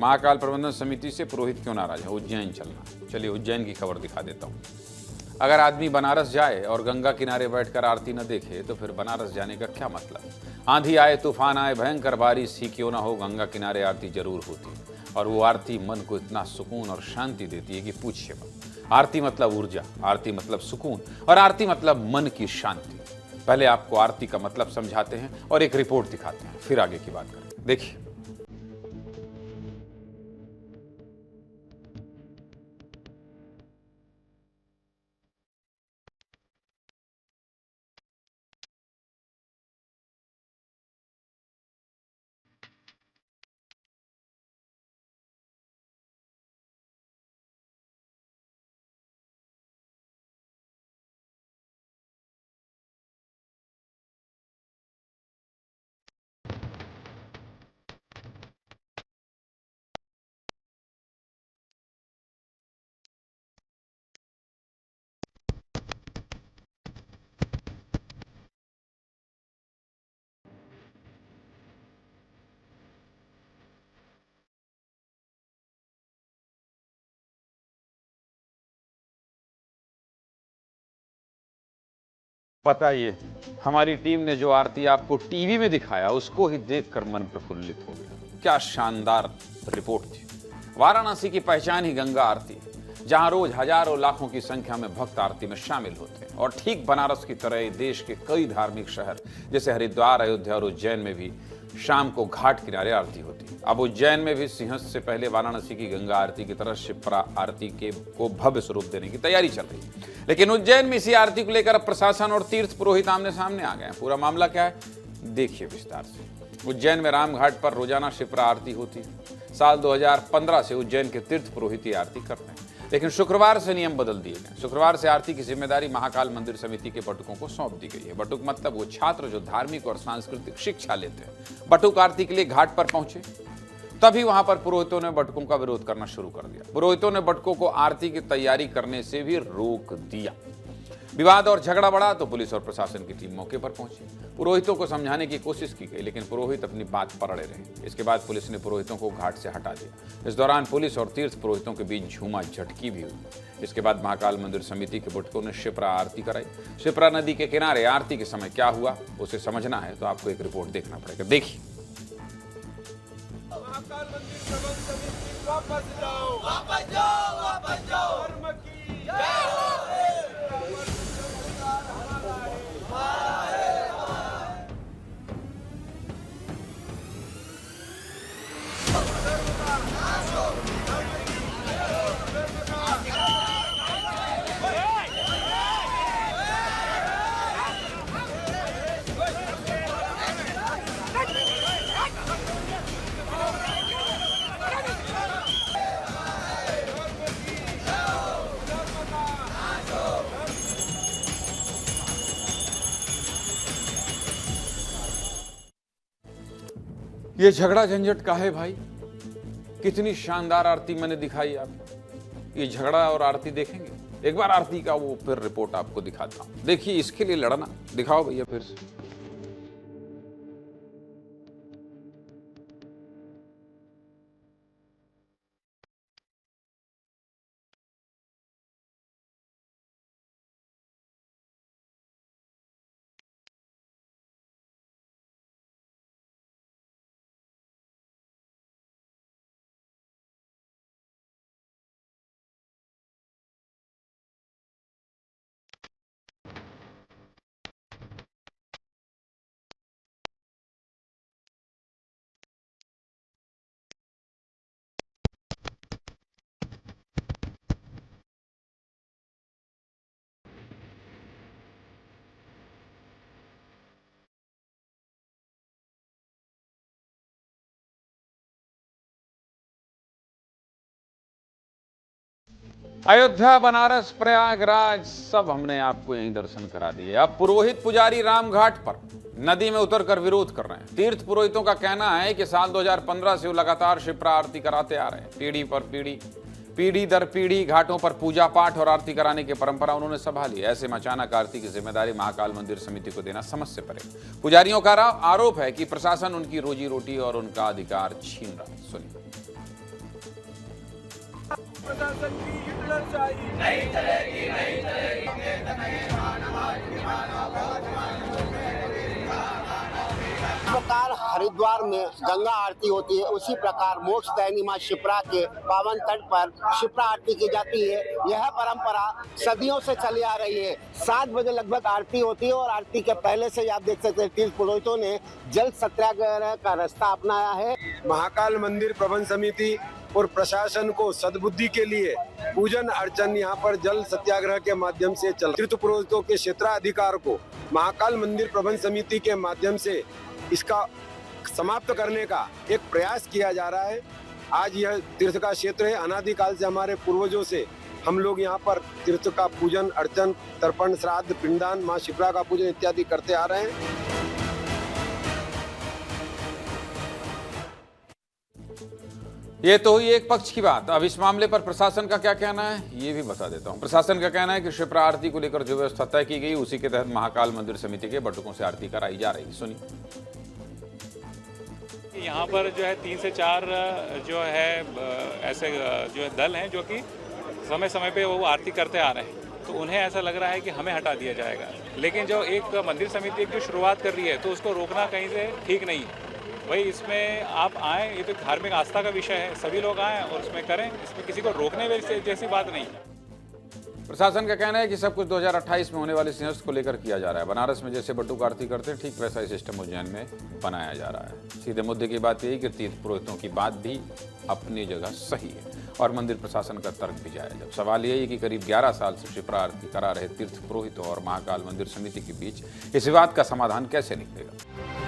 महाकाल प्रबंधन समिति से पुरोहित क्यों नाराज है? उज्जैन चलना। चलिए उज्जैन की खबर दिखा देता हूँ। अगर आदमी बनारस जाए और गंगा किनारे बैठकर आरती न देखे तो फिर बनारस जाने का क्या मतलब? आंधी आए, तूफान आए, भयंकर बारिश ही क्यों ना हो, गंगा किनारे आरती जरूर होती और वो आरती मन को इतना सुकून और शांति देती है कि पूछिए मत। आरती मतलब ऊर्जा, आरती मतलब सुकून और आरती मतलब मन की शांति। पहले आपको आरती का मतलब समझाते हैं और एक रिपोर्ट दिखाते हैं, फिर आगे की बात करें। देखिए, पता ये हमारी टीम ने जो आरती आपको टीवी में दिखाया उसको ही देखकर मन प्रफुल्लित हो गया। क्या शानदार रिपोर्ट थी। वाराणसी की पहचान ही गंगा आरती है, जहां रोज हजारों लाखों की संख्या में भक्त आरती में शामिल होते हैं। और ठीक बनारस की तरह देश के कई धार्मिक शहर जैसे हरिद्वार, अयोध्या और उज्जैन में भी शाम को घाट किनारे आरती होती है। अब उज्जैन में भी सिंहस्थ से पहले वाराणसी की गंगा आरती की तरह शिप्रा आरती को भव्य स्वरूप देने की तैयारी चल रही है। लेकिन उज्जैन में इसी आरती को लेकर अब प्रशासन और तीर्थ पुरोहित आमने सामने आ गए हैं। पूरा मामला क्या है, देखिए विस्तार से। उज्जैन में रामघाट पर रोजाना शिप्रा आरती होती है। साल 2015 से उज्जैन के तीर्थ पुरोहित ये आरती करते हैं, लेकिन शुक्रवार से नियम बदल दिए गए। शुक्रवार से आरती की जिम्मेदारी महाकाल मंदिर समिति के बटुकों को सौंप दी गई है। बटुक मतलब वो छात्र जो धार्मिक और सांस्कृतिक शिक्षा लेते हैं। बटुक आरती के लिए घाट पर पहुंचे, तभी वहां पर पुरोहितों ने बटुकों का विरोध करना शुरू कर दिया। पुरोहितों ने बटुकों को आरती की तैयारी करने से भी रोक दिया। विवाद और झगड़ा बढ़ा तो पुलिस और प्रशासन की टीम मौके पर पहुंची। पुरोहितों को समझाने की कोशिश की गई, लेकिन पुरोहित अपनी बात पर अड़े रहे। इसके बाद पुलिस ने पुरोहितों को घाट से हटा दिया। इस दौरान पुलिस और तीर्थ पुरोहितों के बीच झूमा झटकी भी हुई। इसके बाद महाकाल मंदिर समिति के बटुकों ने शिप्रा आरती कराई। शिप्रा नदी के किनारे आरती के समय क्या हुआ उसे समझना है तो आपको एक रिपोर्ट देखना पड़ेगा। देखिए, महाकाल मंदिर प्रबंध समिति वापस जाओ, वापस जाओ, वापस जाओ। धर्म की जय हो। ये झगड़ा झंझट का है भाई? कितनी शानदार आरती मैंने दिखाई आपको। ये झगड़ा और आरती देखेंगे? एक बार आरती का वो फिर रिपोर्ट आपको दिखाता हूं। देखिए, इसके लिए लड़ना। दिखाओ भैया फिर से। अयोध्या, बनारस, प्रयागराज सब हमने आपको यहीं दर्शन करा दिए। अब पुरोहित पुजारी रामघाट पर नदी में उतरकर विरोध कर रहे हैं। तीर्थ पुरोहितों का कहना है कि साल 2015 से वो लगातार शिप्रा आरती कराते आ रहे हैं। पीढ़ी पर पीढ़ी, पीढ़ी दर पीढ़ी घाटों पर पूजा पाठ और आरती कराने की परंपरा उन्होंने संभाली। ऐसे में अचानक आरती की जिम्मेदारी महाकाल मंदिर समिति को देना समझ से परे। पुजारियों का आरोप है कि प्रशासन उनकी रोजी रोटी और उनका अधिकार छीन रहा है। सुनिए। प्रशासन की हिटलरशाही नहीं चलेगी, नहीं चलेगी। जिस प्रकार हरिद्वार में गंगा आरती होती है, उसी प्रकार मोक्षदायिनी मां शिप्रा के पावन तट पर शिप्रा आरती की जाती है। यह परंपरा सदियों से चली आ रही है। 7 बजे लगभग आरती होती है और आरती के पहले से ही आप देख सकते हैं तीर्थ पुरोहितों ने जल सत्याग्रह का रास्ता अपनाया है। महाकाल मंदिर प्रबंध समिति और प्रशासन को सद्बुद्धि के लिए पूजन अर्चन यहाँ पर जल सत्याग्रह के माध्यम से चल तीर्थ पुरोहितों के क्षेत्राधिकार को महाकाल मंदिर प्रबंध समिति के माध्यम से इसका समाप्त करने का एक प्रयास किया जा रहा है। आज यह तीर्थ का क्षेत्र है। अनादिकाल से हमारे पूर्वजों से हम लोग यहाँ पर तीर्थ का पूजन अर्चन, तर्पण, श्राद्ध, पिंडदान, माँ शिप्रा का पूजन इत्यादि करते आ रहे हैं। ये तो हुई एक पक्ष की बात। अब इस मामले पर प्रशासन का क्या कहना है ये भी बता देता हूं। प्रशासन का कहना है कि शिप्रा आरती को लेकर जो व्यवस्था तय की गई उसी के तहत महाकाल मंदिर समिति के बटुकों से आरती कराई जा रही। सुनिए। यहाँ पर जो है 3 से 4 जो है ऐसे जो है दल हैं जो कि समय समय पे वो आरती करते आ रहे हैं, तो उन्हें ऐसा लग रहा है कि हमें हटा दिया जाएगा। लेकिन जो एक मंदिर समिति एक जो शुरुआत कर रही है तो उसको रोकना कहीं से ठीक नहीं है। भाई इसमें आप आएँ, ये तो धार्मिक आस्था का विषय है, सभी लोग आएँ और उसमें करें, इसमें किसी को रोकने जैसी बात नहीं है। प्रशासन का कहना है कि सब कुछ 2028 में होने वाले सिंहस्थ को लेकर किया जा रहा है। बनारस में जैसे बटुक आरती करते हैं ठीक वैसा ही सिस्टम उज्जैन में बनाया जा रहा है। सीधे मुद्दे की बात यही कि तीर्थ पुरोहितों की बात भी अपनी जगह सही है और मंदिर प्रशासन का तर्क भी जायज है। सवाल यही है कि करीब 11 साल से शिप्रा आरती करा रहे तीर्थ पुरोहितों और महाकाल मंदिर समिति के बीच इस विवाद का समाधान कैसे निकलेगा।